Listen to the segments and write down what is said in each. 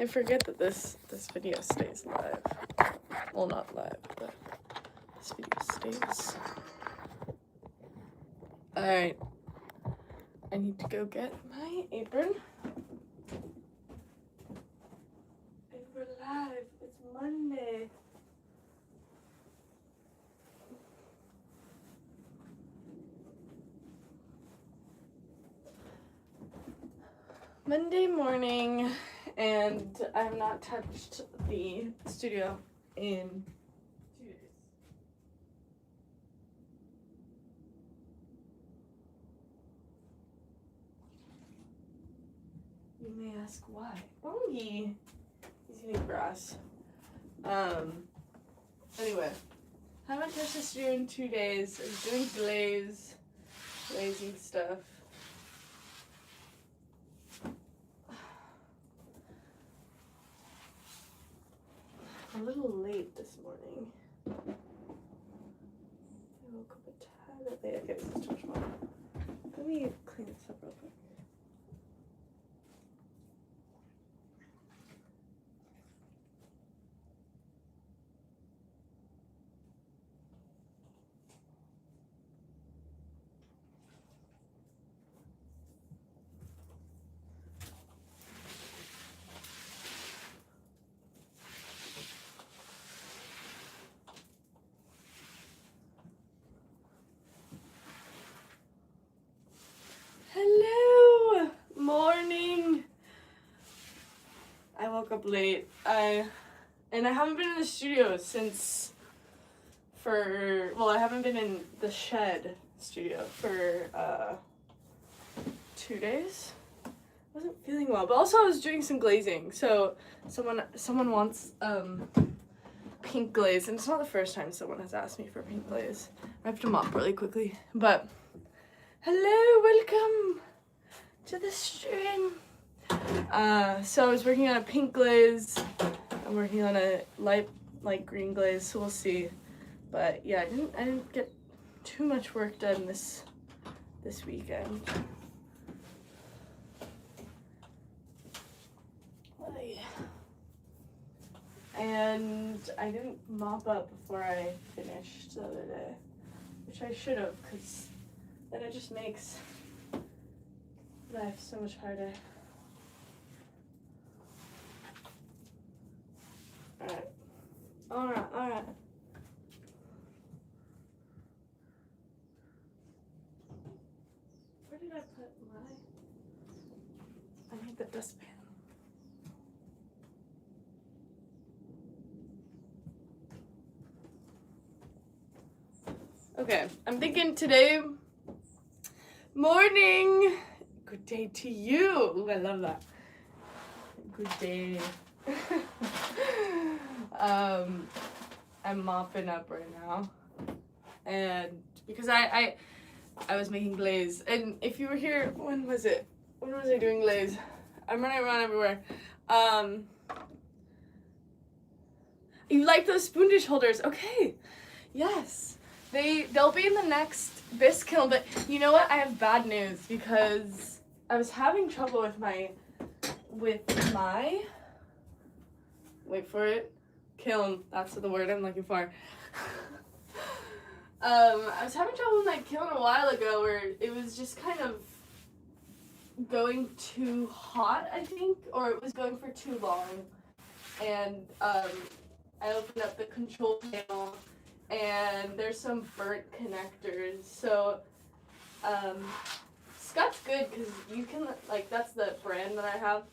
I forget that this video stays live. Well, not live, but this video stays. Alright. I need to go get my apron. And we're live. It's Monday. Monday morning, and I have not touched the studio in 2 days. You may ask why. Oh, he's eating grass. Anyway, haven't touched the studio in 2 days. I'm doing glazing stuff. A little late this morning. I woke up a tad bit late. Okay, this is too much more. Let me clean this up real quick. Hello! Morning! I woke up late. I haven't been in the studio since I haven't been in the shed studio for 2 days. I wasn't feeling well, but also I was doing some glazing. So someone wants pink glaze, and it's not the first time someone has asked me for pink glaze. I have to mop really quickly, but hello, welcome to the stream. So I was working on a pink glaze. I'm working on a light green glaze, so we'll see. But yeah, I didn't get too much work done this weekend. And I didn't mop up before I finished the other day, which I should have, because then it just makes life so much harder. Alright. Where did I put I need the dustpan. Okay, I'm thinking today morning. Good day to you. Ooh, I love that. Good day. I'm mopping up right now, and because I was making glaze, and if you were here, when was I doing glaze? I'm running around everywhere. You like those spoon dish holders? Okay, yes. They'll be in the next bisque kiln, but you know what? I have bad news because I was having trouble with my wait for it, kiln. That's the word I'm looking for. I was having trouble with my kiln a while ago where it was just kind of going too hot, I think, or it was going for too long. And I opened up the control panel, and there's some burnt connectors. So Scott's good because you can, that's the brand that I have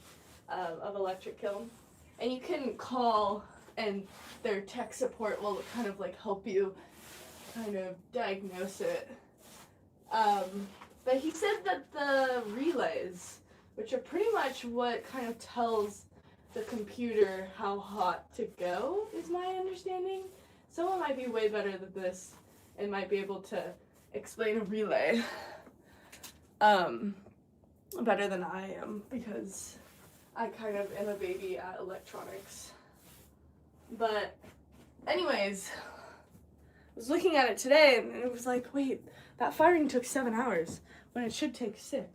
of electric kiln, and you can call and their tech support will kind of help you kind of diagnose it. But he said that the relays, which are pretty much what kind of tells the computer how hot to go, is my understanding. Someone might be way better than this and might be able to explain a relay better than I am, because I kind of am a baby at electronics. But anyways, I was looking at it today and it was like, wait, that firing took 7 hours when it should take 6.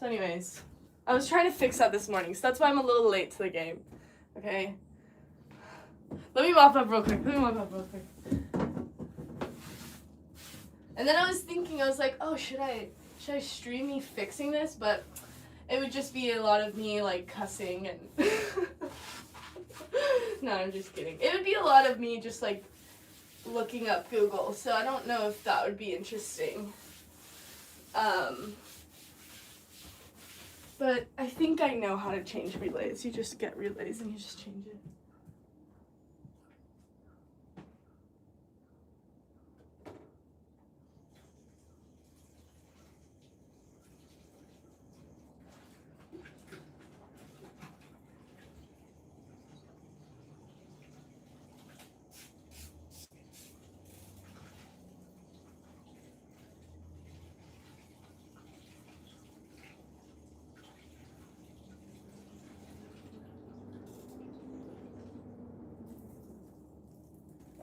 So anyways, I was trying to fix that this morning, so that's why I'm a little late to the game. Okay? Let me mop up real quick. And then I was thinking, I was like, oh, should I stream me fixing this? But it would just be a lot of me, like, cussing and... No, I'm just kidding. It would be a lot of me just, like, looking up Google, so I don't know if that would be interesting. But I think I know how to change relays. You just get relays and you just change it.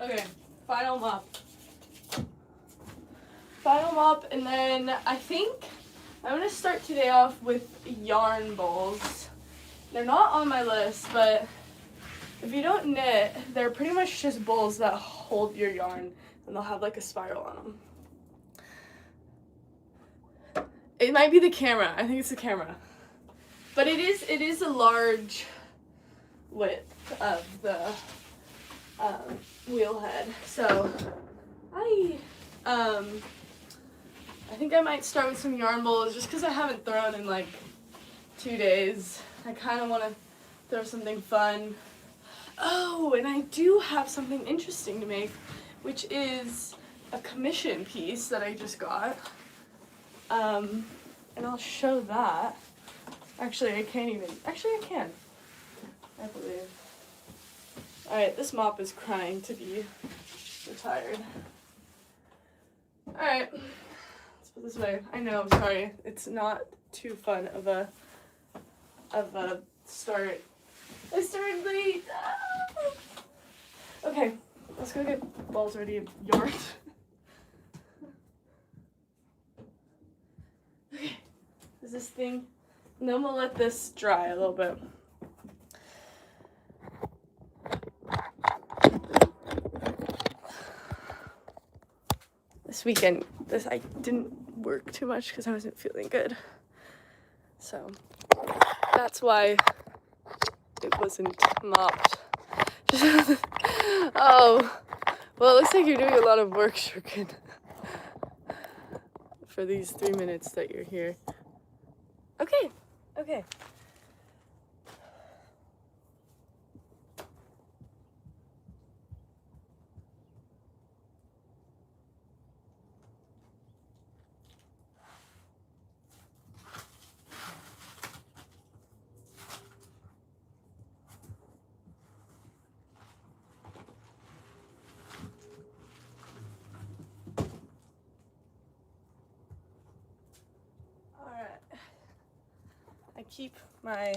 Okay, final mop. And then I think I'm gonna start today off with yarn bowls. They're not on my list, but if you don't knit, they're pretty much just bowls that hold your yarn, and they'll have like a spiral on them. It might be the camera. I think it's the camera. But it is a large width of the wheel head. So I think I might start with some yarn bowls just because I haven't thrown in like 2 days. I kind of want to throw something fun. Oh, and I do have something interesting to make, which is a commission piece that I just got. And I'll show that. Actually, I can't even. Actually, I can. I believe. Alright, this mop is crying to be retired. Alright, let's put this away. I know, sorry. It's not too fun of a start. I started late. Okay, let's go get balls already yarned. Okay, is this thing? And then we'll let this dry a little bit. This weekend, I didn't work too much because I wasn't feeling good. So that's why it wasn't mopped. Oh, well, it looks like you're doing a lot of work, Shurkin, for these 3 minutes that you're here. Okay. I keep my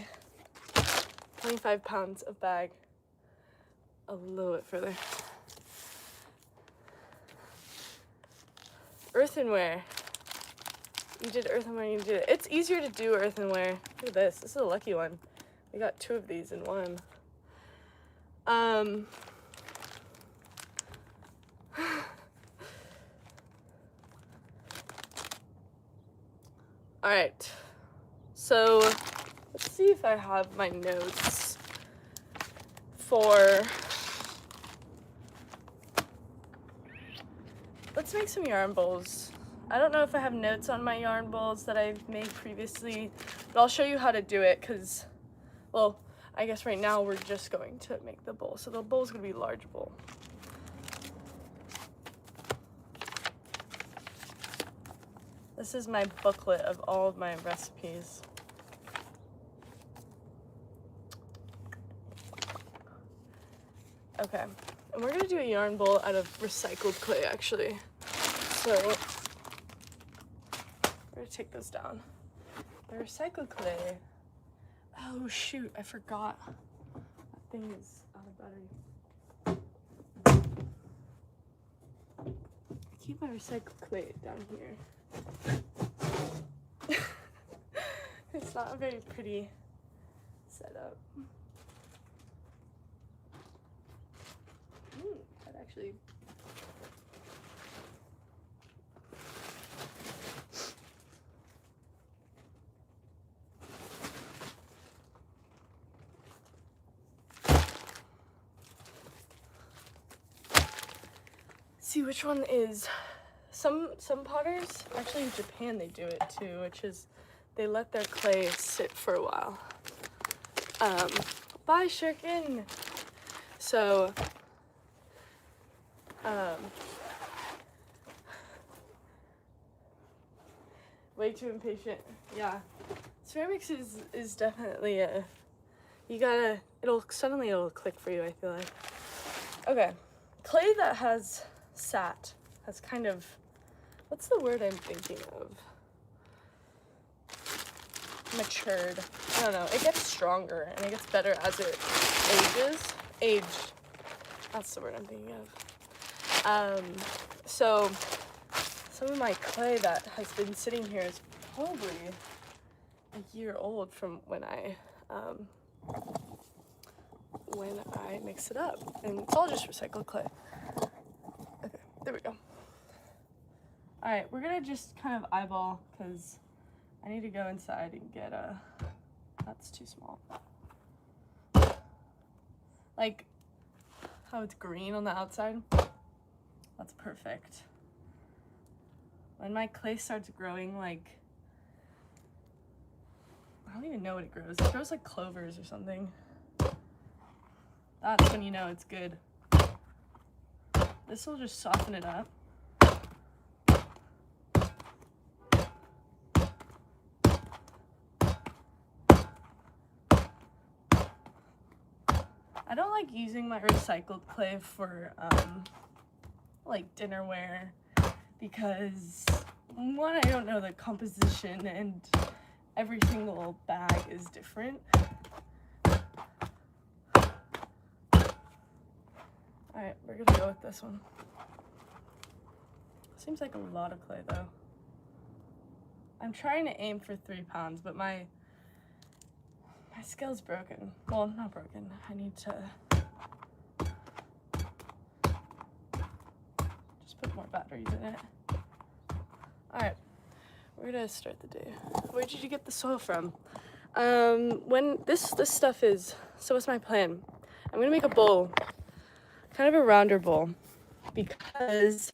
25 pounds of bag a little bit further. Earthenware. You did earthenware, you did it. It's easier to do earthenware. Look at this. This is a lucky one. We got 2 of these in one. Alright. So, let's see if I have my notes for... Let's make some yarn bowls. I don't know if I have notes on my yarn bowls that I've made previously, but I'll show you how to do it because, well, I guess right now we're just going to make the bowl. So the bowl's going to be a large bowl. This is my booklet of all of my recipes. Okay, and we're gonna do a yarn bowl out of recycled clay, actually. So, we're gonna take those down. The recycled clay. Oh shoot, I forgot. That thing is out of battery. I keep my recycled clay down here. It's not a very pretty setup. That actually. See which one is. Some potters, actually in Japan they do it too, which is they let their clay sit for a while. Bye Shirkin! So, way too impatient. Yeah, ceramics is definitely it'll click for you, I feel like. Okay, clay that has sat, has kind of, what's the word I'm thinking of? Matured. I don't know. It gets stronger and it gets better as it ages. Aged. That's the word I'm thinking of. So some of my clay that has been sitting here is probably a year old from when I mix it up. And it's all just recycled clay. Okay, there we go. Alright, we're gonna just kind of eyeball because I need to go inside and get that's too small. Like how it's green on the outside. That's perfect. When my clay starts growing, like, I don't even know what it grows. It grows like clovers or something. That's when you know it's good. This will just soften it up. I don't like using my recycled clay for like dinnerware because one, I don't know the composition and every single bag is different. Alright, we're gonna go with this one. Seems like a lot of clay though. I'm trying to aim for 3 pounds, but my scale's broken. Well, not broken. I need to just put more batteries in it. Alright, we're gonna start the day. Where did you get the soil from? When this stuff is, so what's my plan? I'm gonna make a bowl, kind of a rounder bowl, because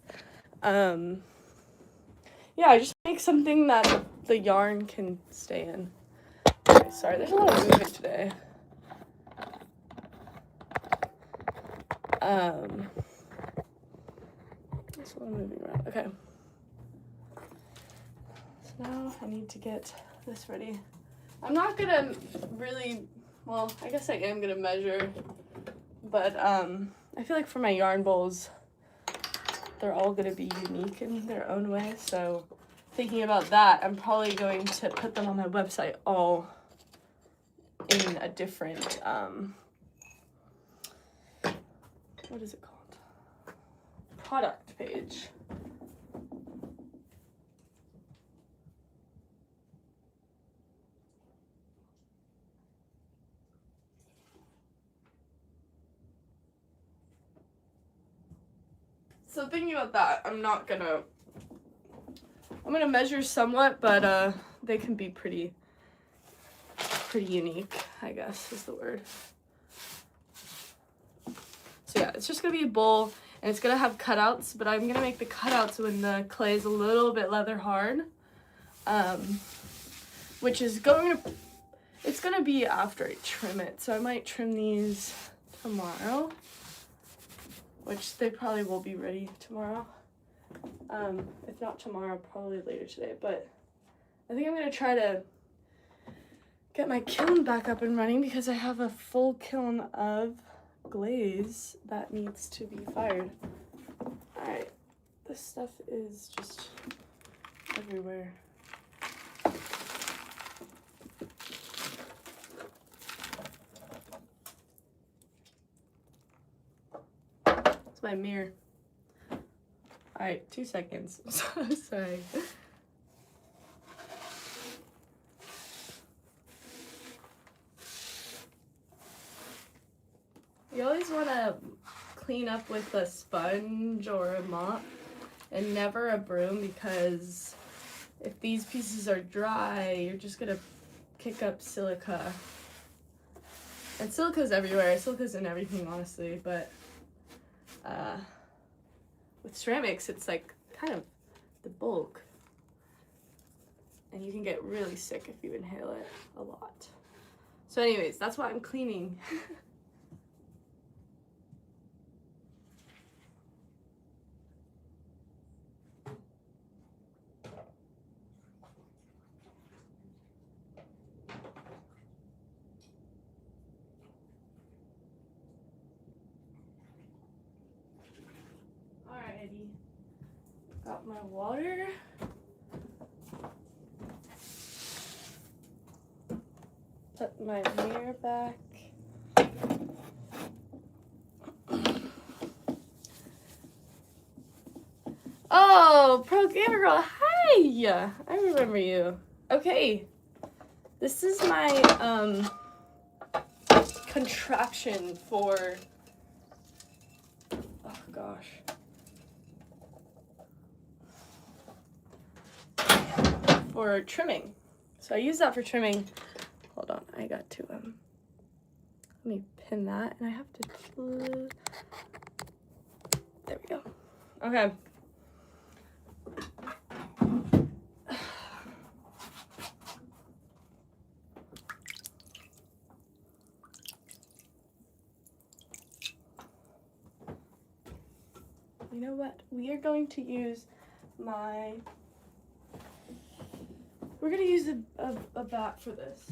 yeah, I just make something that the yarn can stay in. Okay, sorry, there's a lot of movement today. There's a lot of moving around. Okay. So now I need to get this ready. I'm not gonna really, well, I guess I am gonna measure, but I feel like for my yarn bowls, they're all gonna be unique in their own way. So thinking about that, I'm probably going to put them on my website all in a different, what is it called? Product page. So thinking about that, I'm gonna measure somewhat, but they can be pretty unique, I guess is the word. So yeah, it's just gonna be a bowl and it's gonna have cutouts, but I'm gonna make the cutouts when the clay is a little bit leather hard, which is it's gonna be after I trim it. So I might trim these tomorrow, which they probably will be ready tomorrow. If not tomorrow, probably later today, but I think I'm gonna try to get my kiln back up and running because I have a full kiln of glaze that needs to be fired. Alright, this stuff is just everywhere. It's my mirror. Alright, 2 seconds. I'm so sorry. You always want to clean up with a sponge or a mop and never a broom, because if these pieces are dry, you're just going to kick up silica. And silica's everywhere. Silica's in everything, honestly, but with ceramics, it's like kind of the bulk. And you can get really sick if you inhale it a lot. So anyways, that's why I'm cleaning. Alrighty. Got my water. Put my mirror back. Oh, Pro Gamer Girl, hi! I remember you. Okay, this is my contraption for, oh gosh. For trimming. So I use that for trimming. Hold on, I got to, let me pin that, and I have to, there we go. Okay. You know what? We are going to use we're going to use a bat for this.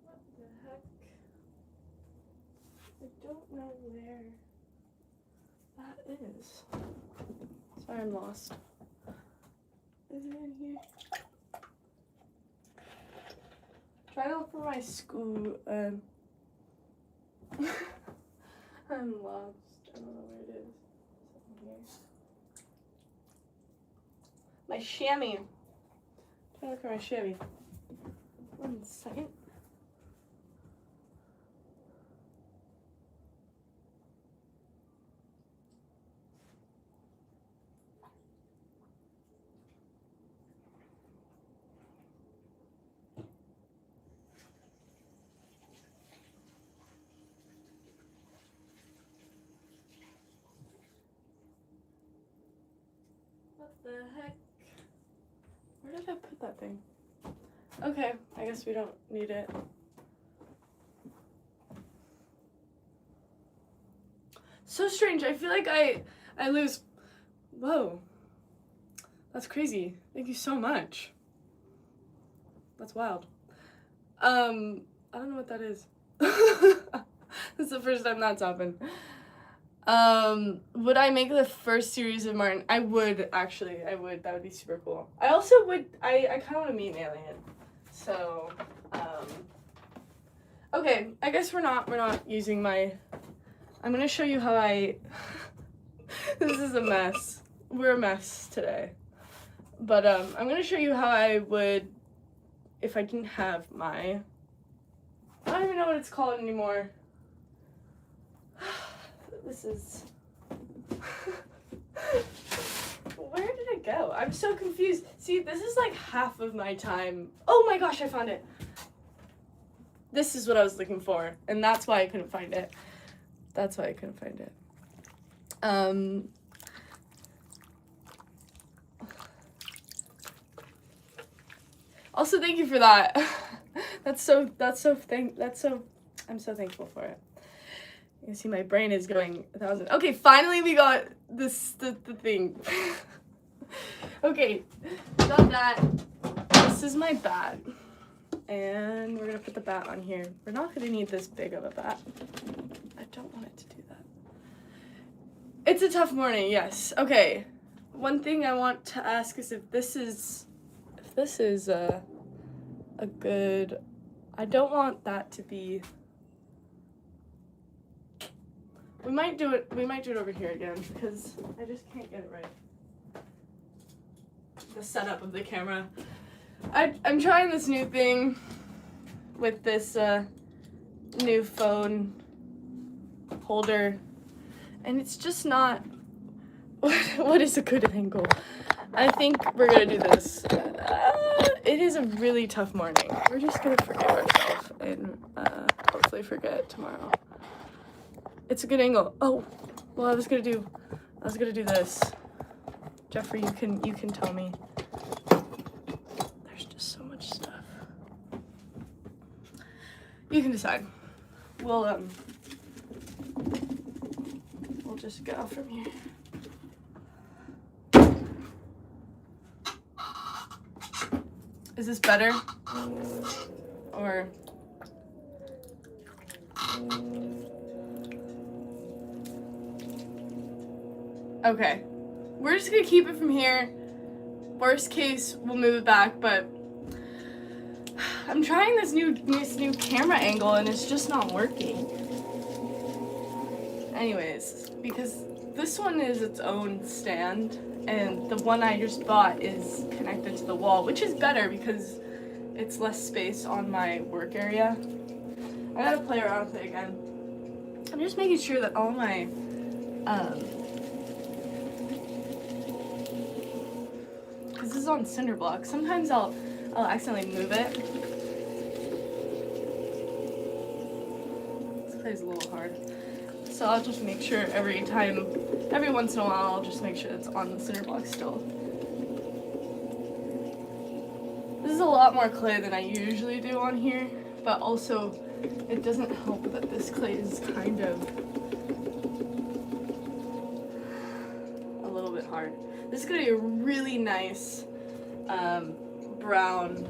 What the heck? I don't know where that is. Sorry, I'm lost. Is it in here? Try to look for my school. I'm lost. I don't know where it is. It's here. My chamois. Try to look for my chamois. 1 second. What the heck? Where did I put that thing? Okay, I guess we don't need it. So strange. I feel like I lose. Whoa. That's crazy. Thank you so much. That's wild. I don't know what that is. This is the first time that's happened. Would I make the first series of Martin? I would, actually. I would. That would be super cool. I also would, I kind of want to meet an alien. So, okay, I guess we're not using my, I'm going to show you how this is a mess. We're a mess today. But, I'm going to show you how I would, if I didn't have my, I don't even know what it's called anymore. This is, where did it go? I'm so confused. See, this is like half of my time. Oh my gosh, I found it. This is what I was looking for, and that's why I couldn't find it. That's why I couldn't find it. Also, thank you for that. I'm so thankful for it. You can see my brain is going 1,000. Okay, finally we got the thing. Okay, got that. This is my bat. And we're gonna put the bat on here. We're not gonna need this big of a bat. I don't want it to do that. It's a tough morning, yes. Okay, one thing I want to ask is if this is a good, I don't want that to be, we might do it over here again because I just can't get it right. the setup of the camera. I'm trying this new thing with this new phone holder, and it's just not. What is a good angle? I think we're gonna do this. It is a really tough morning. We're just gonna forgive ourselves and hopefully forget tomorrow. It's a good angle. Oh, well, I was gonna do this. Jeffrey, you can tell me. There's just so much stuff. You can decide. We'll just go from here. Is this better? Or okay. We're just gonna keep it from here. Worst case, we'll move it back, but I'm trying this new camera angle and it's just not working. Anyways, because this one is its own stand and the one I just bought is connected to the wall, which is better because it's less space on my work area. I gotta play around with it again. I'm just making sure that all my because this is on cinder block. Sometimes I'll accidentally move it. This clay's a little hard. So I'll just make sure every once in a while, I'll just make sure it's on the cinder block still. This is a lot more clay than I usually do on here, but also it doesn't help that this clay is kind of a little bit hard. This is gonna be a really nice brown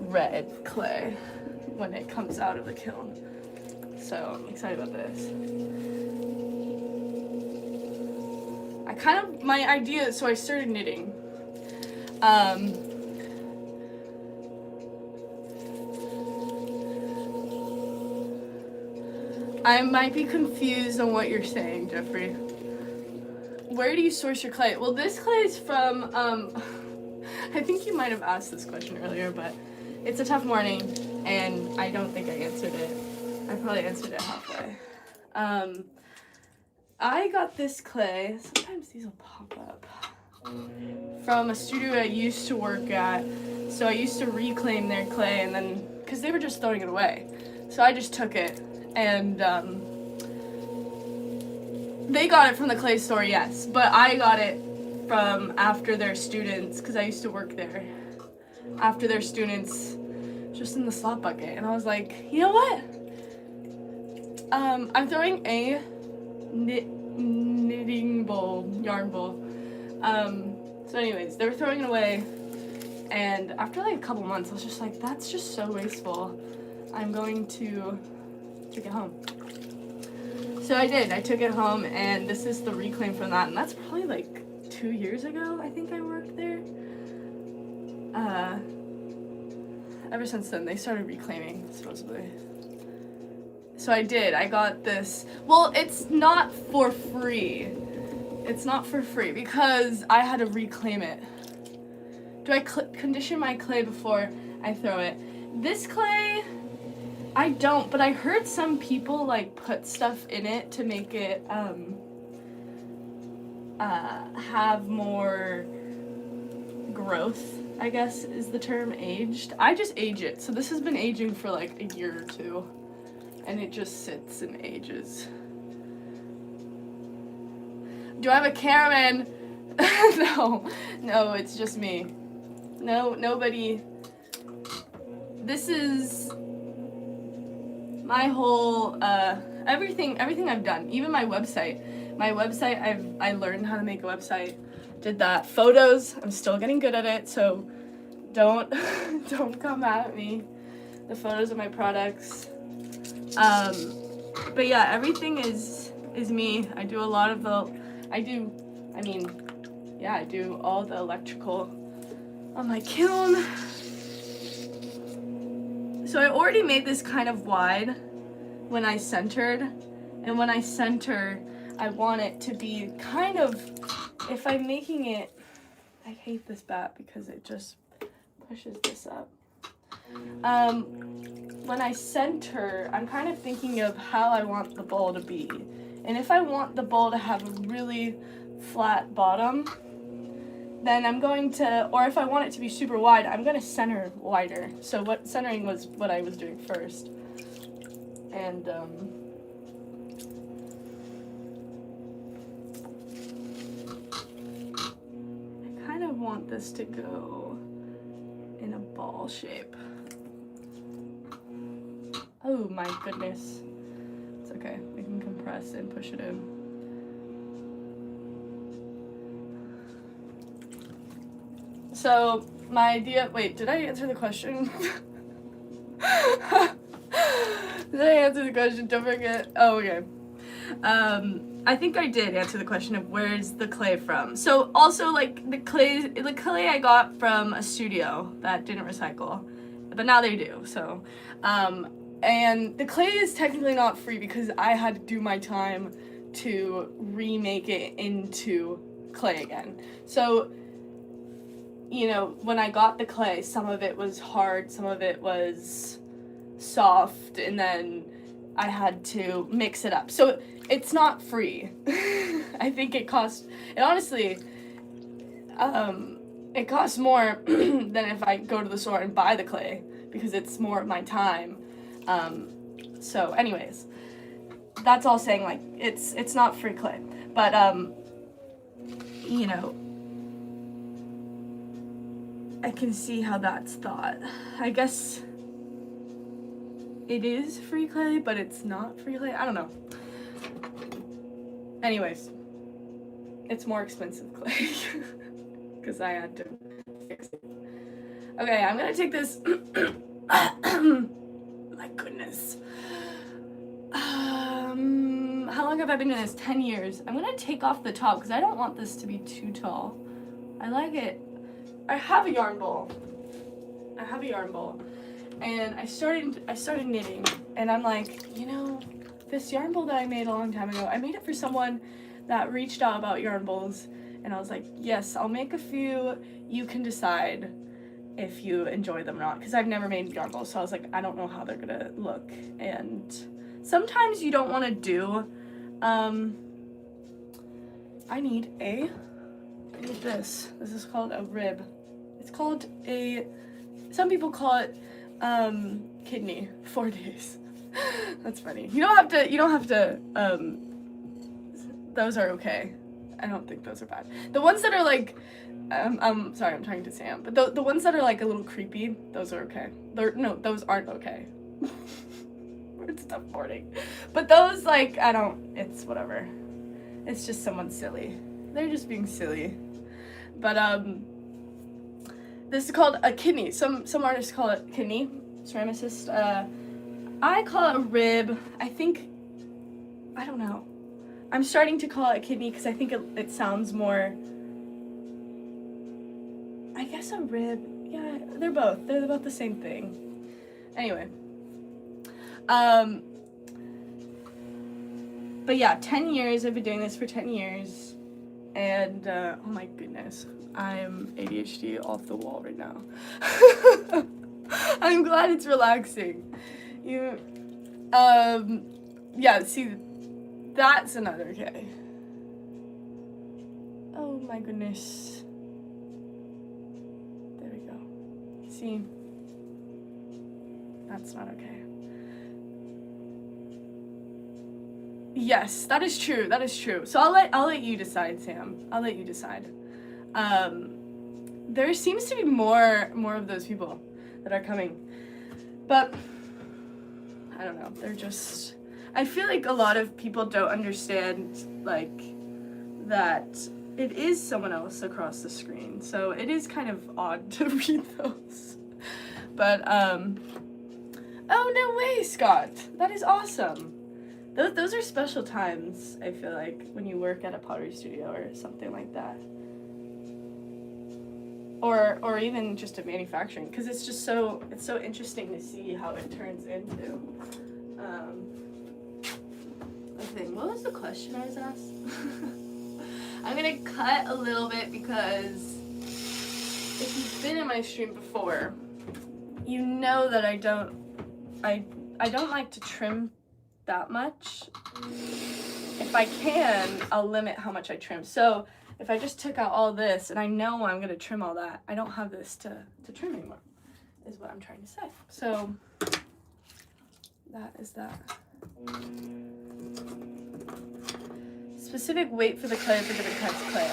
red clay when it comes out of the kiln. So I'm excited about this. My idea, so I started knitting. I might be confused on what you're saying, Jeffrey. Where do you source your clay? Well, this clay is from, I think you might have asked this question earlier, but it's a tough morning, and I don't think I answered it. I probably answered it halfway. I got this clay, sometimes these will pop up, from a studio I used to work at. So I used to reclaim their clay, and then, because they were just throwing it away. So I just took it, and they got it from the clay store, yes, but I got it from after their students, because I used to work there, after their students, just in the slot bucket. And I was like, you know what? I'm throwing a knitting bowl, yarn bowl. So anyways, they were throwing it away, and after like a couple months, I was just like, that's just so wasteful. I'm going to take it home. So I did. I took it home, and this is the reclaim from that, and that's probably like 2 years ago, I think I worked there. Ever since then, they started reclaiming, supposedly. So I did. I got this. Well, it's not for free. It's not for free because I had to reclaim it. Do I condition my clay before I throw it? This clay, I don't, but I heard some people like put stuff in it to make it have more growth, I guess is the term, aged. I just age it. So this has been aging for like a year or two, and it just sits and ages. Do I have a cameraman? No, it's just me. No, nobody. This is my whole, everything I've done, even my website. My website, I learned how to make a website, did that. Photos, I'm still getting good at it, so don't come at me. The photos of my products. But yeah, everything is me. I do a lot of I do all the electrical on my kiln. So I already made this kind of wide when I centered, and when I center, I want it to be kind of, if I'm making it, I hate this bat because it just pushes this up. When I center, I'm kind of thinking of how I want the bowl to be. And if I want the bowl to have a really flat bottom, then I'm going to, or if I want it to be super wide, I'm going to center wider. So centering was what I was doing first. And I kind of want this to go in a ball shape. Oh my goodness. It's okay. We can compress and push it in. So my idea, wait, did I answer the question? Did I answer the question? Don't forget. Oh, okay. I think I did answer the question of where's the clay from. So also like the clay I got from a studio that didn't recycle, but now they do. So, and the clay is technically not free because I had to do my time to remake it into clay again. So, you know, when I got the clay, some of it was hard, some of it was soft, and then I had to mix it up. So it's not free. I think it honestly, it costs more than if I go to the store and buy the clay because it's more of my time. So anyways, that's all saying like it's not free clay, but you know, I can see how that's thought. I guess it is free clay, but it's not free clay. I don't know. Anyways, it's more expensive clay because I had to fix it. Okay, I'm gonna take this. My goodness. How long have I been doing this? 10 years. I'm gonna take off the top because I don't want this to be too tall. I like it. I have a yarn bowl. And I started knitting, and I'm like, you know, this yarn bowl that I made a long time ago, I made it for someone that reached out about yarn bowls, and I was like, yes, I'll make a few, you can decide if you enjoy them or not, because I've never made yarn bowls, so I was like, I don't know how they're gonna look, and sometimes you don't want to do, I need this is called a rib. It's called some people call it kidney. 4 days. That's funny. You don't have to those are okay. I don't think those are bad. The ones that are like sorry, I'm talking to Sam, but the ones that are like a little creepy, those are okay. Those aren't okay. It's a tough morning. But those, like, it's whatever. It's just someone silly. They're just being silly. But this is called a kidney. Some artists call it kidney, ceramicist. I call it a rib. I don't know. I'm starting to call it a kidney because I think it sounds more, I guess a rib. Yeah, they're both the same thing. Anyway. But yeah, 10 years. I've been doing this for 10 years. And, oh my goodness. I'm ADHD off the wall right now. I'm glad it's relaxing. Yeah, see, that's another K. Oh my goodness. There we go. See, that's not okay. Yes, that is true. So I'll let you decide, Sam. I'll let you decide. There seems to be more of those people that are coming, but I don't know. They're just. I feel like a lot of people don't understand like that it is someone else across the screen. So it is kind of odd to read those. But oh no way, Scott. That is awesome. Those are special times, I feel like, when you work at a pottery studio or something like that. Or even just a manufacturing, because it's so interesting to see how it turns into a thing. What was the question I was asked? I'm gonna cut a little bit because if you've been in my stream before, you know that I don't like to trim that much. If I can, I'll limit how much I trim. So if I just took out all this and I know I'm gonna trim all that, I don't have this to trim anymore, is what I'm trying to say. So that is that. Specific weight for the clay for different types of clay.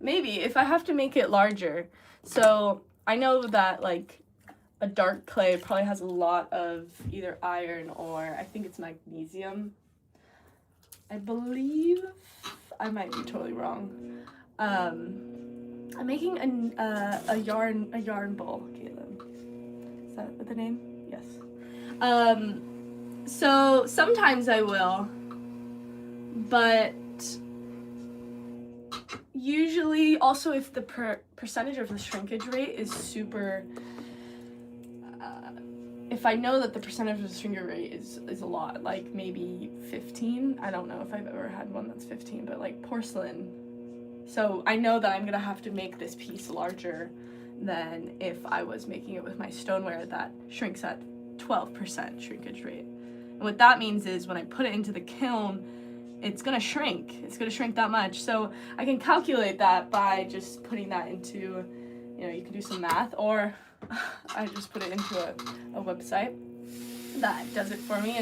Maybe if I have to make it larger. So I know that like a dark clay probably has a lot of either iron or I think it's magnesium. I believe, I might be totally wrong. I'm making a yarn bowl, Caitlin. Is that the name? Yes. So sometimes I will, but usually also if the percentage of the shrinkage rate is super, if I know that the percentage of the shrinkage rate is a lot, like maybe 15, I don't know if I've ever had one that's 15, but like porcelain. So I know that I'm gonna have to make this piece larger than if I was making it with my stoneware that shrinks at 12% shrinkage rate. And what that means is when I put it into the kiln, it's gonna shrink. It's gonna shrink that much. So I can calculate that by just putting that into, you know, you can do some math, or I just put it into a website that does it for me,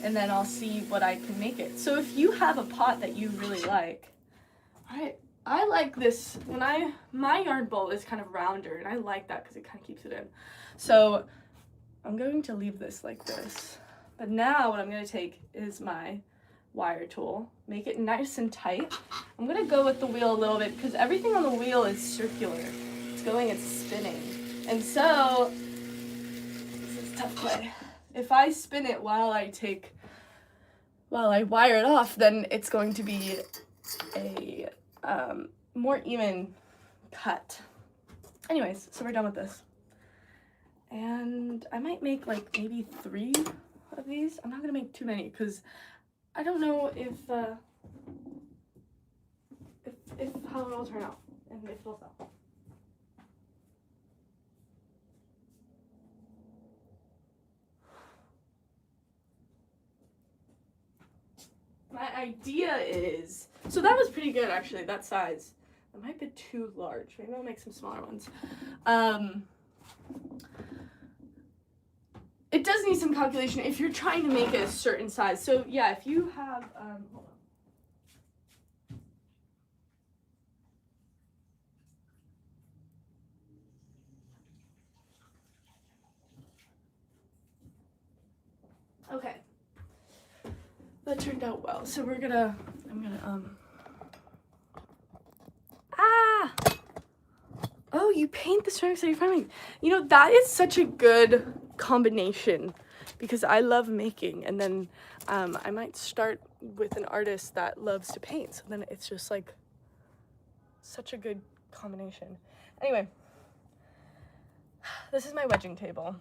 and then I'll see what I can make it. So if you have a pot that you really like, I like this, my yarn bowl is kind of rounder, and I like that because it kind of keeps it in. So I'm going to leave this like this. But now what I'm going to take is my wire tool, make it nice and tight. I'm going to go with the wheel a little bit because everything on the wheel is circular. It's spinning. And so, this is tough clay. If I spin it while I wire it off, then it's going to be a more even cut. Anyways, so we're done with this. And I might make like maybe 3 of these. I'm not gonna make too many because I don't know if how it'll turn out and if it'll sell. My idea is, so that was pretty good actually, that size. It might be too large. Maybe I'll make some smaller ones. It does need some calculation if you're trying to make it a certain size. So yeah, if you have, hold on. Okay. That turned out well. So I'm gonna, oh, you paint the ceramics that you're finding. You know, that is such a good combination because I love making, and then I might start with an artist that loves to paint. So then it's just like such a good combination. Anyway, this is my wedging table.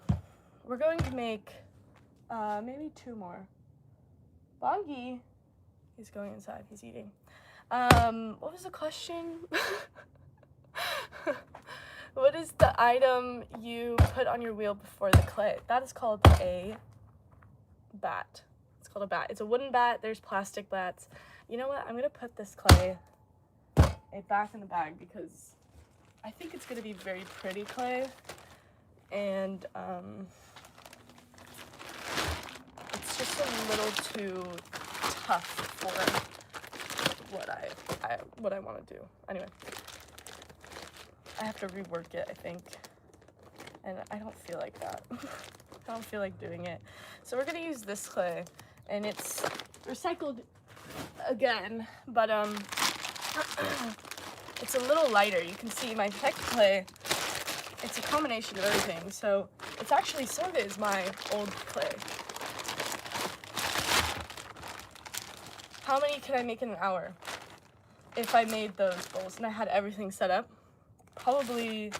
We're going to make maybe 2 more. Bongi, he's going inside, he's eating. What was the question? What is the item you put on your wheel before the clay? That is called a bat. It's called a bat. It's a wooden bat. There's plastic bats. You know what? I'm gonna put this clay back in the bag because I think it's gonna be very pretty clay, and it's just a little too tough for what I want to do. Anyway, I have to rework it, I think, and I don't feel like that. I don't feel like doing it. So we're gonna use this clay, and it's recycled again, but it's a little lighter. You can see my tech clay, it's a combination of everything, so it's actually, some of it is my old clay. How many can I make in an hour if I made those bowls and I had everything set up? Probably,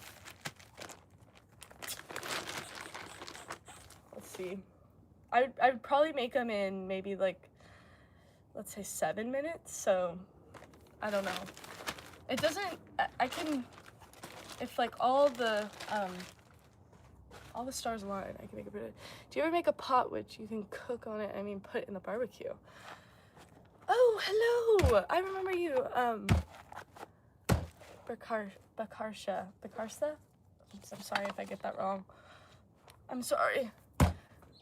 let's see, I'd probably make them in maybe like, let's say 7 minutes, so I don't know. It doesn't, if like all the stars align, I can make a pretty. Do you ever make a pot which you can cook on it? I mean, put it in the barbecue. Oh, hello! I remember you. Bacarsa. Oops, I'm sorry if I get that wrong. I'm sorry.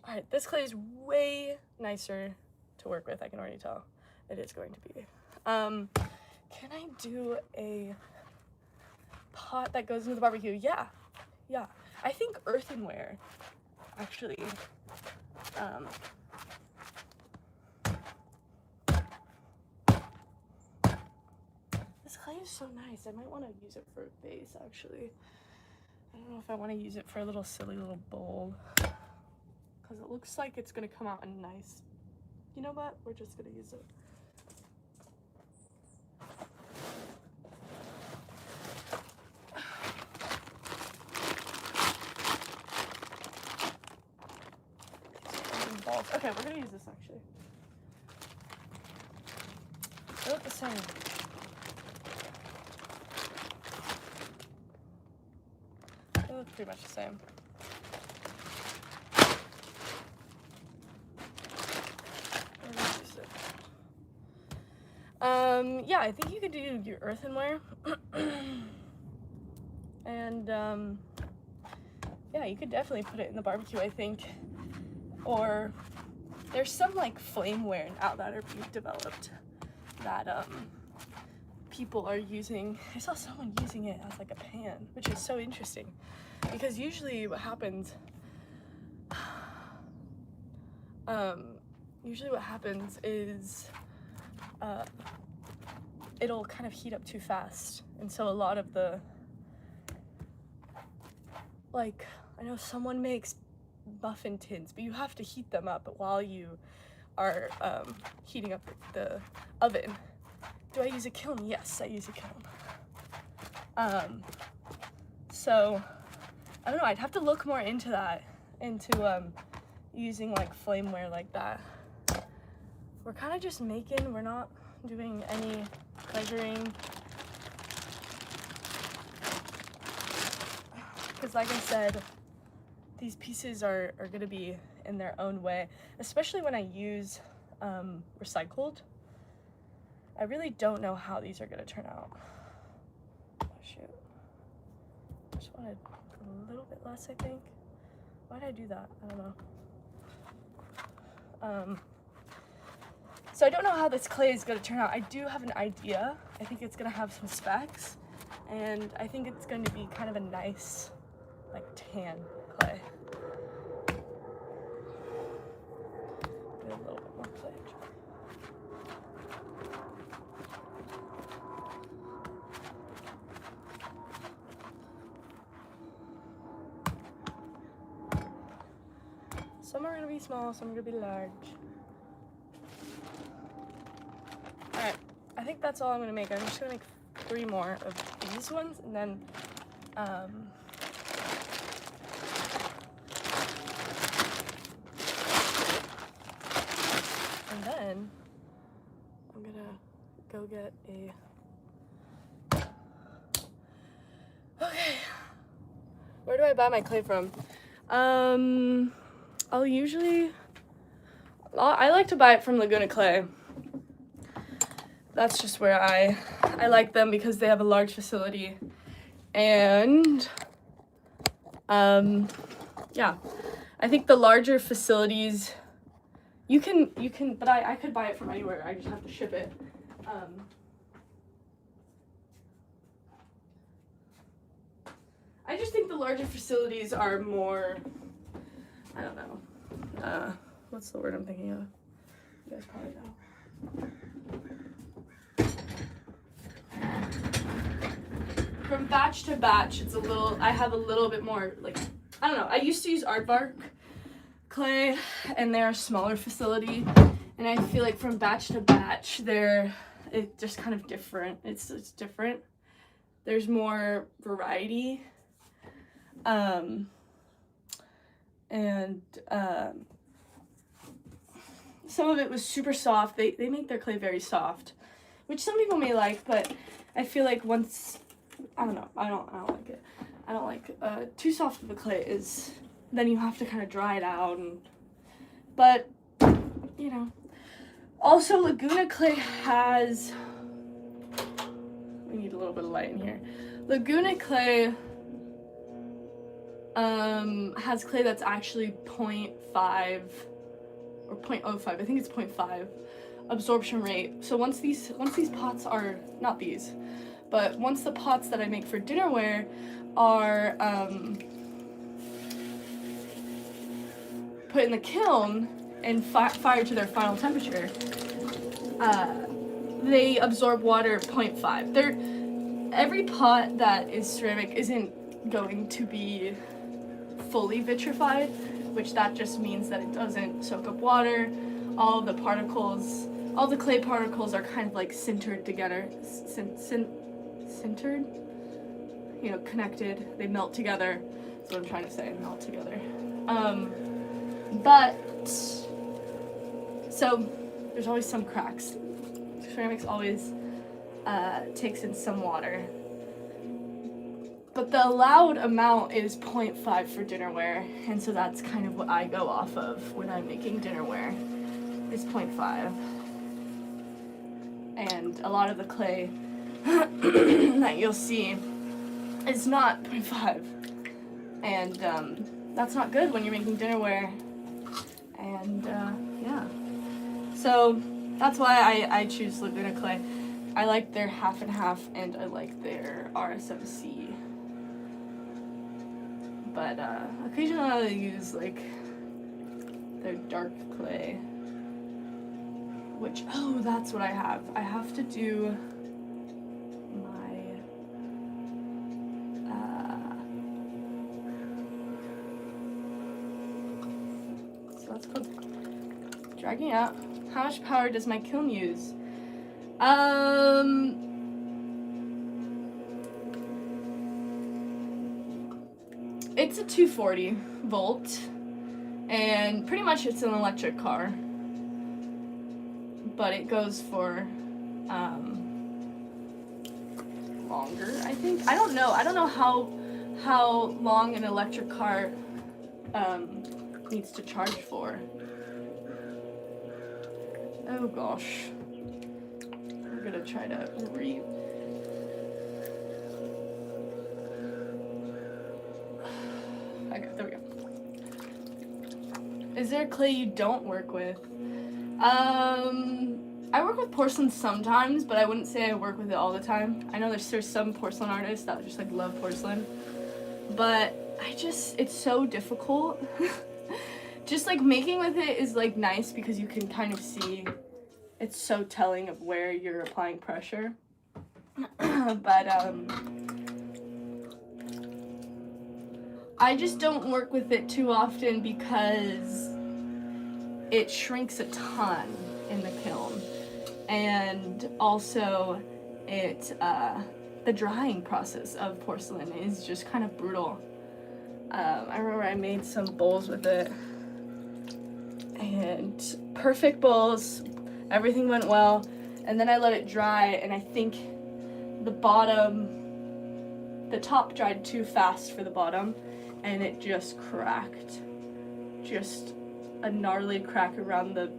Alright, this clay is way nicer to work with, I can already tell. It is going to be. Can I do a pot that goes into the barbecue? Yeah. I think earthenware, actually. This clay is so nice. I might want to use it for a vase, actually. I don't know if I want to use it for a little silly little bowl. Because it looks like it's going to come out nice. You know what? We're just going to use it. Okay, we're going to use this actually. They look the same. They look pretty much the same. Yeah, I think you could do your earthenware. And, yeah, you could definitely put it in the barbecue, I think. Or there's some, like, flameware now that are being developed that, people are using. I saw someone using it as, like, a pan, which is so interesting. Because usually what happens, is, it'll kind of heat up too fast. And so a lot of the, like, I know someone makes muffin tins, but you have to heat them up while you are heating up the oven. Do I use a kiln? Yes, I use a kiln. So, I don't know, I'd have to look more into that, into using like flameware like that. We're kind of just making, we're not doing any measuring. Because like I said, these pieces are gonna be in their own way, especially when I use recycled. I really don't know how these are gonna turn out. Oh shoot. I just wanted a little bit less, I think. Why did I do that? I don't know. So I don't know how this clay is gonna turn out. I do have an idea. I think it's gonna have some specs, and I think it's going to be kind of a nice, like, tan clay. A little bit more clay. Some are gonna be small, some are gonna be large. Alright, I think that's all I'm gonna make. I'm just gonna make 3 more of these ones, and then I'm gonna go get a. Okay, where do I buy my clay from? I like to buy it from Laguna Clay. That's just where I like them because they have a large facility, and yeah, I think the larger facilities you can, but I could buy it from anywhere. I just have to ship it. I just think the larger facilities are more, I don't know, what's the word I'm thinking of? You guys probably know. From batch to batch, it's a little, I have a little bit more, like, I don't know, I used to use Aardvark clay, and they're a smaller facility, and I feel like from batch to batch, it's just kind of different. It's different. There's more variety, some of it was super soft. They make their clay very soft, which some people may like, but I feel like once I don't know. I don't like it. I don't like too soft of the clay is. Then you have to kind of dry it out, but you know. Also, Laguna clay has. We need a little bit of light in here. Laguna clay has clay that's actually 0.5 or 0.05. I think it's 0.5 absorption rate. So once these pots are not these, but once the pots that I make for dinnerware are put in the kiln and fired to their final temperature, they absorb water 0.5. Every pot that is ceramic isn't going to be fully vitrified, which that just means that it doesn't soak up water. All of the particles, all the clay particles are kind of like sintered together, sintered, you know, connected. They melt together. That's what I'm trying to say, melt together. But so there's always some cracks. Ceramics always takes in some water. But the allowed amount is 0.5 for dinnerware, and so that's kind of what I go off of when I'm making dinnerware, is 0.5. And a lot of the clay that you'll see is not 0.5. And that's not good when you're making dinnerware. And yeah. So that's why I choose Laguna clay. I like their half and half, and I like their RSMC. But occasionally I'll use like their dark clay, which, oh, that's what I have. I have to do my so that's called dragging out. How much power does my kiln use? It's a 240 volt, and pretty much it's an electric car, but it goes for longer, I think. I don't know how long an electric car needs to charge for. Oh gosh. We're gonna try to read. Okay, there we go. Is there clay you don't work with? I work with porcelain sometimes, but I wouldn't say I work with it all the time. I know there's some porcelain artists that just like love porcelain, but it's so difficult. Just like making with it is like nice because you can kind of see, it's so telling of where you're applying pressure. But I just don't work with it too often because it shrinks a ton in the kiln, and also the drying process of porcelain is just kind of brutal. I remember I made some bowls with it, and perfect bowls, everything went well, and then I let it dry, and I think the top dried too fast for the bottom, and it just cracked. Just a gnarly crack around the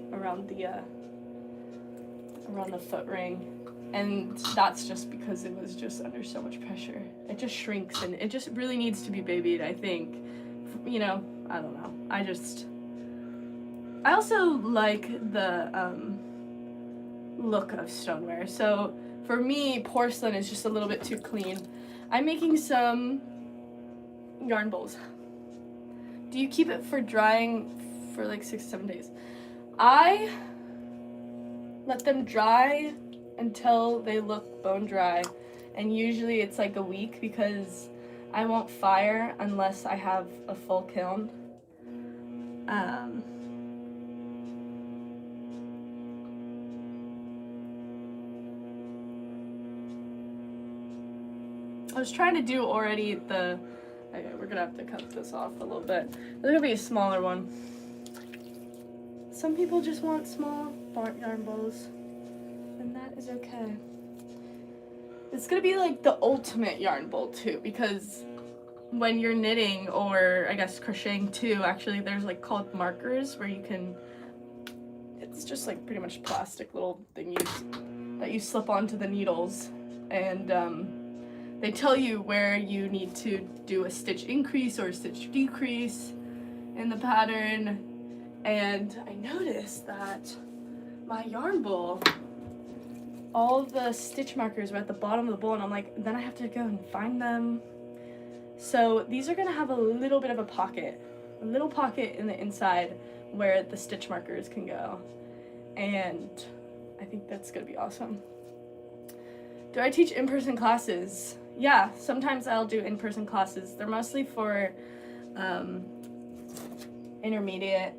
foot ring. And that's just because it was just under so much pressure. It just shrinks, and it just really needs to be babied, I think. You know, I don't know. I also like the look of stoneware. So for me, porcelain is just a little bit too clean. I'm making some yarn bowls. Do you keep it for drying for like 6-7 days? I let them dry until they look bone dry, and usually it's like a week because I won't fire unless I have a full kiln. I was trying to do already okay, we're gonna have to cut this off a little bit. There's gonna be a smaller one. Some people just want small yarn bowls, and that is okay. It's gonna be like the ultimate yarn bowl too, because when you're knitting, or I guess crocheting too, actually there's like called markers where you can, it's just like pretty much plastic little thingies that you slip onto the needles, and they tell you where you need to do a stitch increase or a stitch decrease in the pattern. And I noticed that my yarn bowl, all the stitch markers were at the bottom of the bowl, and I'm like, then I have to go and find them. So these are gonna have a little bit of a little pocket in the inside where the stitch markers can go. And I think that's gonna be awesome. Do I teach in-person classes? Yeah, sometimes I'll do in-person classes. They're mostly for intermediate.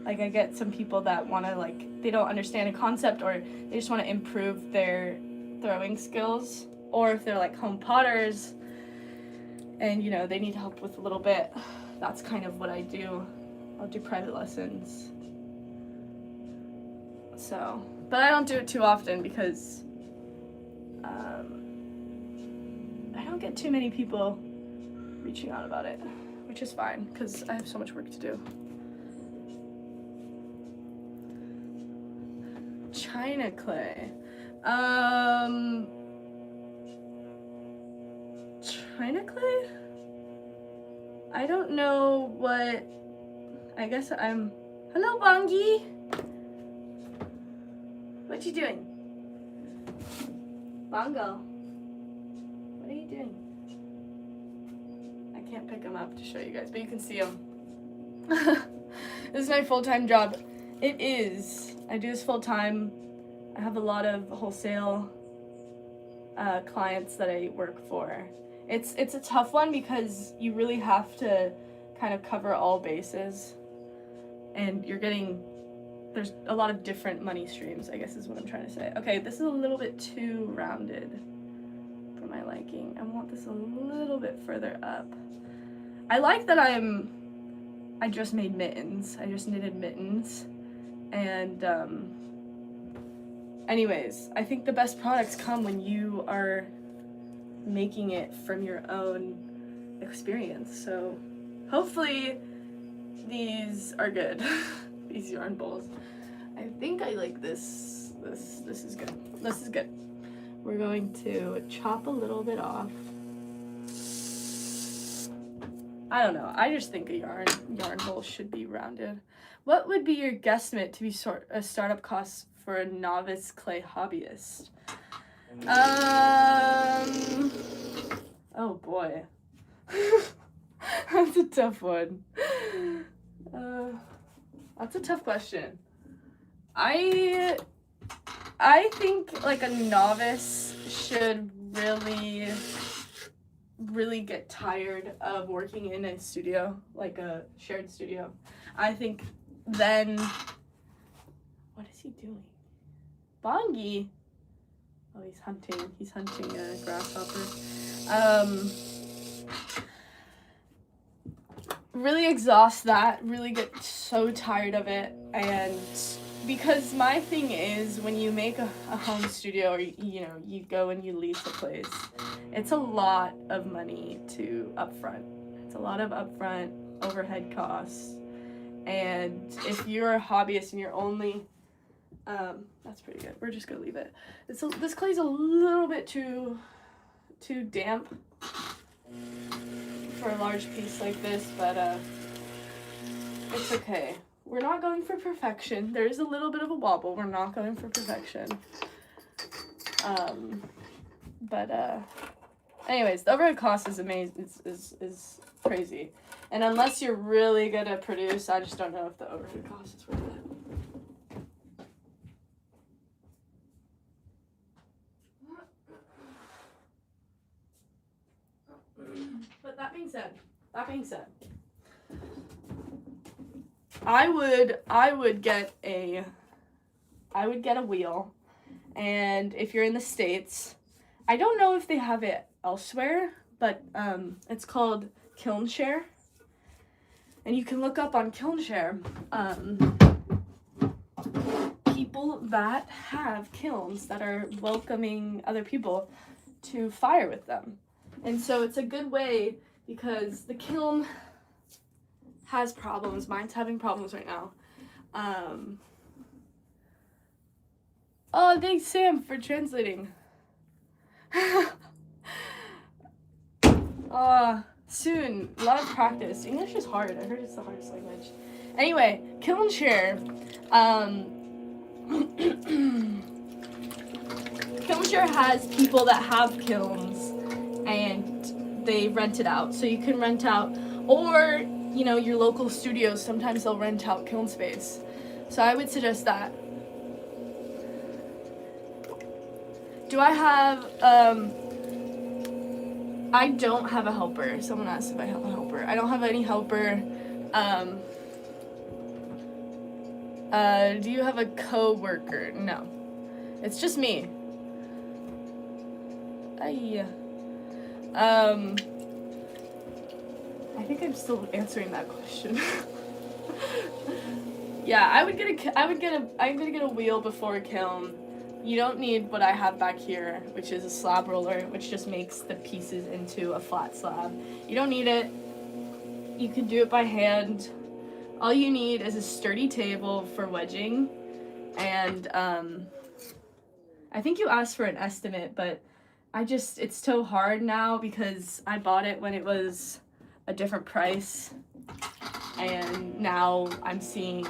Like, I get some people that want to, like, they don't understand a concept, or they just want to improve their throwing skills, or if they're like home potters and, you know, they need help with a little bit. That's kind of what I do. I'll do private lessons. So, but I don't do it too often because I don't get too many people reaching out about it, which is fine because I have so much work to do. China clay. China clay? I don't know what, I guess I'm, hello Bongi! What you doing? Bongo, what are you doing? I can't pick him up to show you guys, but you can see him. This is my full-time job. It is. I do this full-time. I have a lot of wholesale clients that I work for. It's a tough one because you really have to kind of cover all bases, and you're getting, there's a lot of different money streams, I guess is what I'm trying to say. Okay, this is a little bit too rounded for my liking. I want this a little bit further up. I like that I just made mittens. I just knitted mittens. And anyways, I think the best products come when you are making it from your own experience. So hopefully these are good. These yarn bowls. I think I like this. This is good. This is good. We're going to chop a little bit off. I don't know. I just think a yarn bowl should be rounded. What would be your guesstimate to be a startup cost for a novice clay hobbyist? Oh boy. That's a tough one. That's a tough question. I think like a novice should really get tired of working in a studio, like a shared studio. I think then, what is he doing? Bongi. Oh, he's hunting a grasshopper. Really exhaust that, really get so tired of it. And because my thing is, when you make a home studio, or you know, you go and you lease a place, it's a lot of money to upfront. It's a lot of upfront overhead costs. And if you're a hobbyist and you're only, that's pretty good. We're just gonna leave it. This clay's a little bit too damp for a large piece like this, but it's okay. We're not going for perfection. There is a little bit of a wobble. We're not going for perfection. Anyways, the overhead cost is amazing. Is crazy. And unless you're really good at produce, I just don't know if the overhead cost is worth it. But that being said, I would get a wheel, and if you're in the States, I don't know if they have it elsewhere, but it's called Kilnshare, and you can look up on Kilnshare people that have kilns that are welcoming other people to fire with them. And so it's a good way because the kiln has problems. Mine's having problems right now. Oh, thanks, Sam, for translating. Soon. A lot of practice. English is hard. I heard it's the hardest language. Anyway, kiln share. Kiln share has people that have kilns and they rent it out. So you can rent out, or, you know, your local studios, sometimes they'll rent out kiln space. So I would suggest that. Do I have, I don't have a helper. Someone asked if I have a helper. I don't have any helper. Do you have a co-worker? No. It's just me. I think I'm still answering that question. Yeah, I'm gonna get a wheel before a kiln. You don't need what I have back here, which is a slab roller, which just makes the pieces into a flat slab. You don't need it. You can do it by hand. All you need is a sturdy table for wedging, and I think you asked for an estimate, but it's so hard now because I bought it when it was a different price, and now I'm seeing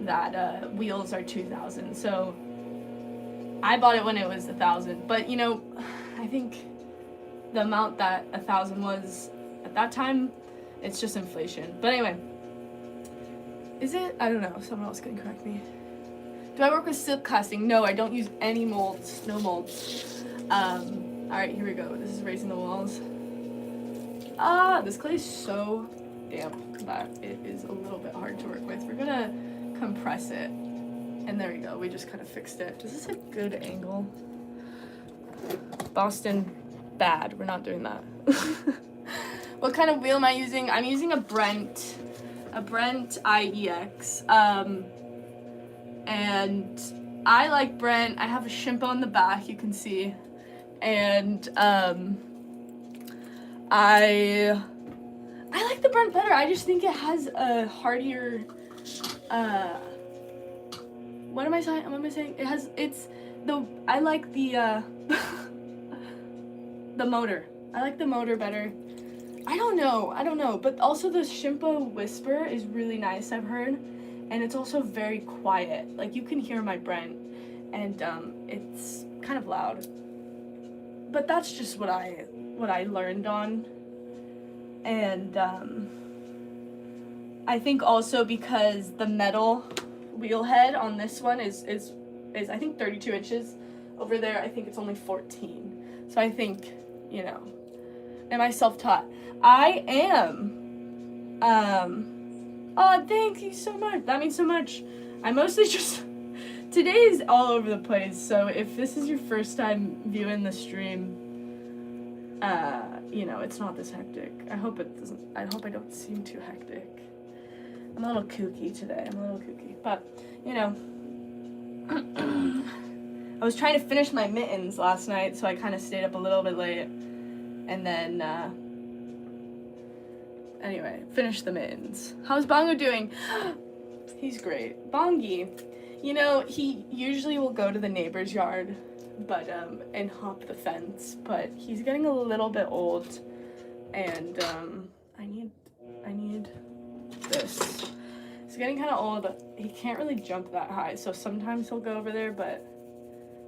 that wheels are $2,000. So I bought it when it was $1,000, but you know, I think the amount that $1,000 was at that time, it's just inflation. But anyway, is it? I don't know. Someone else can correct me. Do I work with silk casting? No, I don't use any molds. No molds. All right, here we go. This is raising the walls. This clay is so damp that it is a little bit hard to work with. We're gonna compress it. And there we go, we just kind of fixed it. Is this a good angle? Boston, bad, we're not doing that. What kind of wheel am I using? I'm using a Brent IEX. And I like Brent. I have a shimpo on the back, you can see. And I like the Brent better. I just think it has a hardier, what am I saying? I like the the motor. I like the motor better. I don't know, but also the Shimpo whisper is really nice, I've heard, and it's also very quiet. Like, you can hear my Brent, and it's kind of loud. But that's just what I learned on. And I think also because the metal wheel head on this one is I think 32 inches. Over there, I think it's only 14. So I think, you know, am I self-taught? I am. Oh, thank you so much. That means so much. I mostly just, today is all over the place. So if this is your first time viewing the stream, you know, it's not this hectic. I hope I don't seem too hectic. I'm a little kooky today. But, you know, I was trying to finish my mittens last night, so I kind of stayed up a little bit late. And then, anyway, finished the mittens. How's Bongo doing? He's great. Bongi, you know, he usually will go to the neighbor's yard, but, and hop the fence, but he's getting a little bit old, and, I need this. He's getting kind of old. He can't really jump that high, so sometimes he'll go over there, but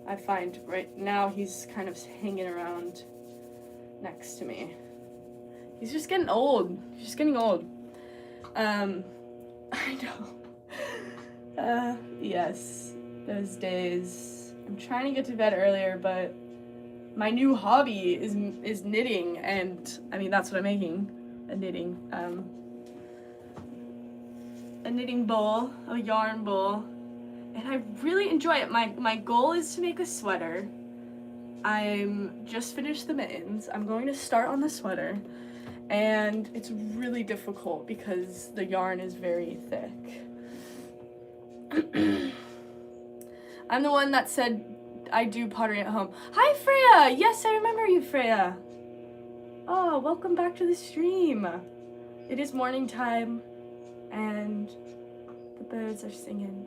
I find right now he's kind of hanging around next to me. He's just getting old. He's just getting old. I know. Yes, those days. I'm trying to get to bed earlier, but my new hobby is knitting, and I mean, that's what I'm making, a knitting bowl, a yarn bowl, and I really enjoy it. My goal is to make a sweater. I'm just finished the mittens. I'm going to start on the sweater, and it's really difficult because the yarn is very thick. I'm the one that said I do pottery at home. Hi, Freya! Yes, I remember you, Freya. Oh, welcome back to the stream. It is morning time, and the birds are singing.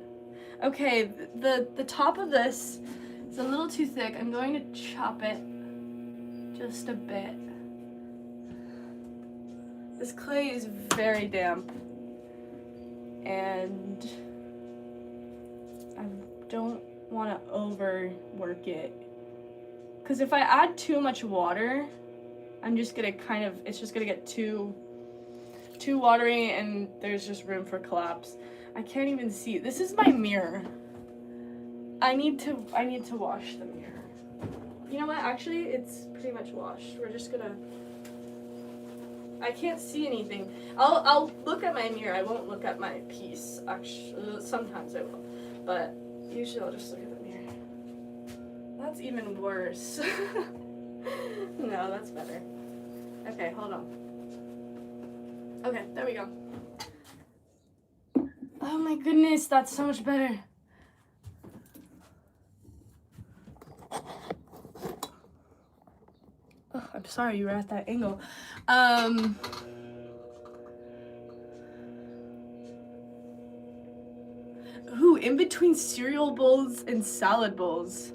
Okay, the top of this is a little too thick. I'm going to chop it just a bit. This clay is very damp, and I don't want to overwork it. Because if I add too much water, I'm just gonna it's just gonna get too watery, and there's just room for collapse. I can't even see. This is my mirror. I need to wash the mirror. You know what? Actually, it's pretty much washed. We're just gonna. I can't see anything. I'll look at my mirror. I won't look at my piece. Actually, sometimes I will, but usually I'll just look at the mirror. That's even worse. No, that's better. Okay, hold on. Okay, there we go. Oh my goodness, that's so much better. Oh, I'm sorry you were at that angle. Ooh, in between cereal bowls and salad bowls.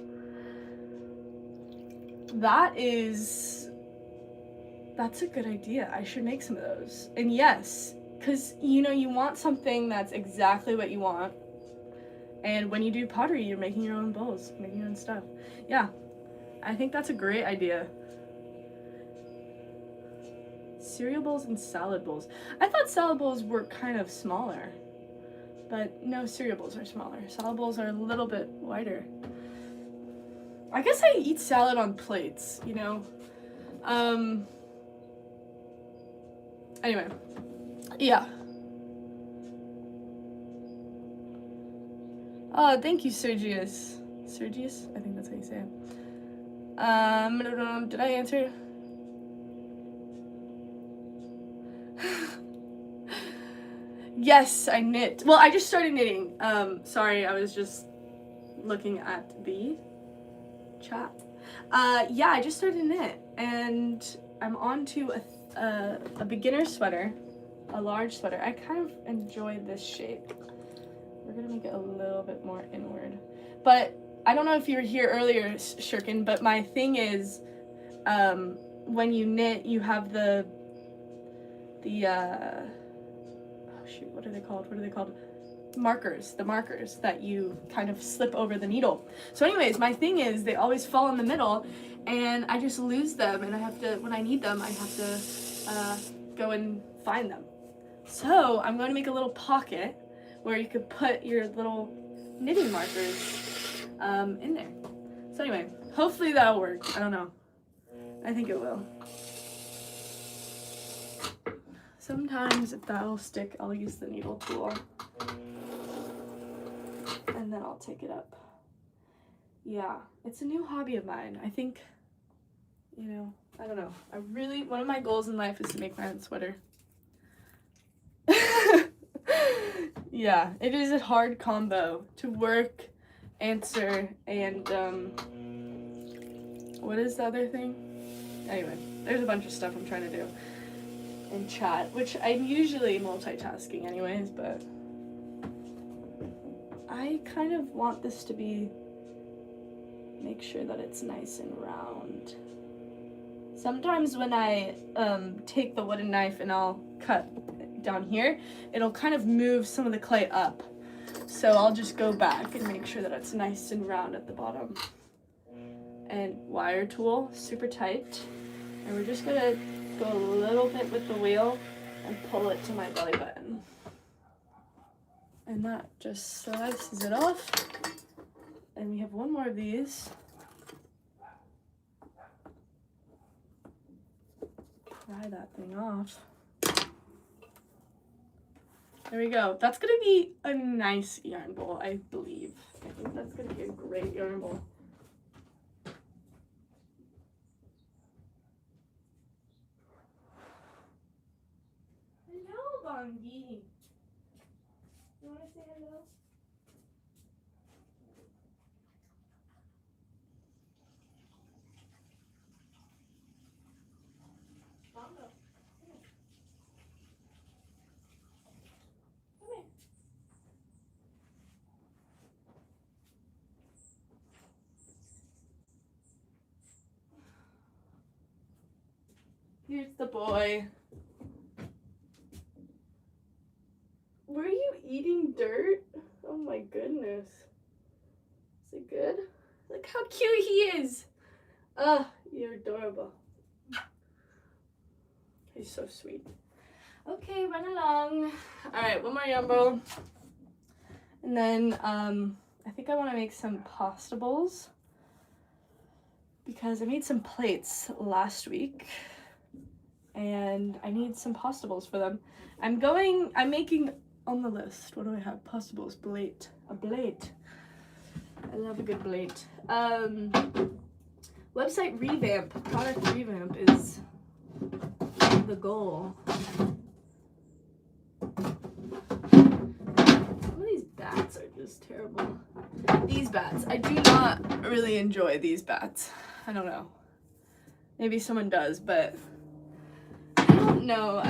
That's a good idea. I should make some of those. And yes, because you know, you want something that's exactly what you want. And when you do pottery, you're making your own bowls, making your own stuff. Yeah, I think that's a great idea. Cereal bowls and salad bowls. I thought salad bowls were kind of smaller, but no, cereal bowls are smaller. Salad bowls are a little bit wider. I guess I eat salad on plates, you know? Anyway, yeah. Oh, thank you, Sergius. Sergius? I think that's how you say it. Did I answer? Yes, I knit. Well, I just started knitting. Sorry, I was just looking at the chat. Yeah, I just started to knit, and I'm on to a beginner sweater, a large sweater. I kind of enjoy this shape. We're gonna make it a little bit more inward. But I don't know if you were here earlier, Shirkin, but my thing is, when you knit, you have oh shoot, what are they called? Markers, the markers that you kind of slip over the needle. So anyways, my thing is they always fall in the middle, and I just lose them, and I have to, when I need them, I have to go and find them. So I'm going to make a little pocket where you could put your little knitting markers in there. So anyway, hopefully that'll work. I don't know. I think it will. Sometimes if that'll stick, I'll use the needle tool. And then I'll take it up. Yeah, it's a new hobby of mine. I think, you know, I don't know. One of my goals in life is to make my own sweater. Yeah, it is a hard combo to work, answer, and, what is the other thing? Anyway, there's a bunch of stuff I'm trying to do in chat, which I'm usually multitasking anyways, but I kind of want this to make sure that it's nice and round. Sometimes when I take the wooden knife and I'll cut down here, it'll kind of move some of the clay up. So I'll just go back and make sure that it's nice and round at the bottom. And wire tool, super tight. And we're just gonna go a little bit with the wheel and pull it to my belly button. And that just slices it off. And we have one more of these. Pry that thing off. There we go. That's gonna be a nice yarn bowl, I believe. I think that's gonna be a great yarn bowl. Hello, Bongi. You wanna say hello? Here's the boy. Were you eating dirt? Oh my goodness. Is it good? Look how cute he is. Oh, you're adorable. He's so sweet. Okay, run along. All right, one more yum bowl. And then I think I want to make some pasta bowls because I made some plates last week and I need some pasta bowls for them. I'm making on the list. What do I have? Pasta bowls, plate, a plate. I love a good plate. Website revamp, product revamp is the goal. Some of these bats are just terrible. These bats, I do not really enjoy these bats. I don't know. Maybe someone does, but I don't know.